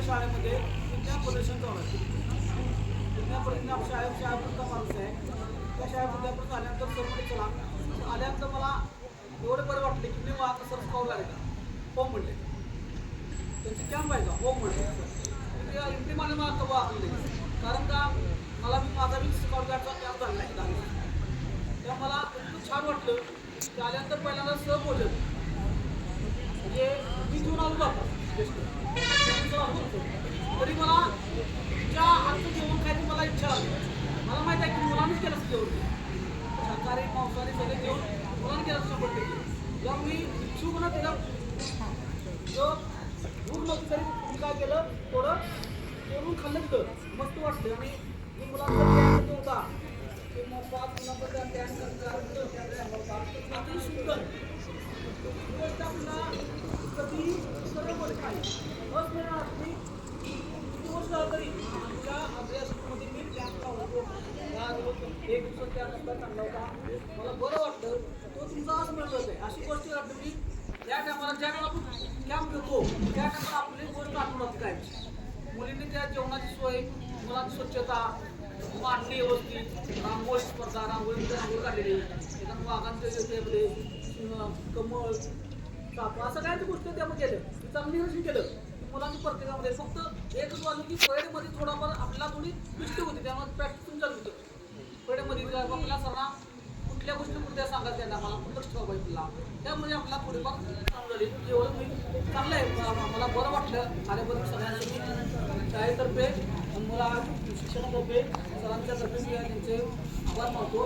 शाळेमध्ये विज्ञान प्रदर्शन चालू आहे. विज्ञान प्रदर्शन शाळेपुरता माणूस आहे. त्या शाळेमध्ये आपण आल्यानंतर सर चला आल्यानंतर मला एवढं बरं वाटलं की मी आता सर स्काउट आहे का हो म्हणले. त्यांची कॅम्प आहे का हो म्हणले. एंट्री माने मला कबा आणले कारण का मला माझा मी स्काउट गार्डचा कॅम्प झाला नाही. तेव्हा मला इतकं छान वाटलं की आल्यानंतर पहिल्यांदा सर बोलले म्हणजे मी घेऊन आलो बाबा तरी मला ज्या आमचं जेवण खायची मला इच्छा आली. मला माहीत आहे की मुलांनीच केलं असं जेवण शाकाहारी मांसाहारी सगळे जेवण मुलांनी केलं 100%. जेव्हा मी इच्छुक ना त्याला जो भूक नव्हती तरी मी काय केलं थोडं जेवण खाल्लं तिथं मस्त वाटलं. आणि मी मुलांचा होता ते मग 5 मुलांचा अतिशय सुंदर गोष्ट आपल्याला कधी सर्व गोष्ट नाही असं गोष्ट तरी आमच्या अभ्यासमध्ये मी कॅम्प लावतो. एक दिवस त्या नंतर चांगला होता मला बरं वाटलं. तो तुमचा असं मिळत आहे अशी गोष्ट वाटतं मी त्या टायमाला ज्या टायमाला आपण कॅम्प घेतो त्या टायमाला आपली गोष्ट आठवणात काय मुलींनी त्या जेवणाची सोय मुलांची स्वच्छता मांडणी व्यवस्थित रांगोळी स्पर्धा रांगोळीमध्ये रांगोळी काढलेली एखादं वाघांच्या त्यामध्ये कमळ चाफा असं काय गोष्ट त्यामध्ये केलं चांगली नियोजन केलं. मुलांच्या प्रत्येकामध्ये फक्त एकच वाजू की परेडमध्ये थोडाफार आपल्याला थोडी दृष्टी होती त्यामुळे प्रॅक्टिस चालू होतं. परेडमध्ये आपल्याला सर्वांना कुठल्या गोष्टी कुठल्या सांगायला त्यांना मला खूप लक्ष ठेवा पाहिजे त्यामुळे आपल्याला थोडीफार चांगलं झाली. एवढं मी चांगलं आहे मला बरं वाटलं आल्याबद्दल सगळ्यांसाठी शाळेतर्फे मला शिक्षणातर्फे सरांच्यातर्फे मी त्यांचे आभार मानतो.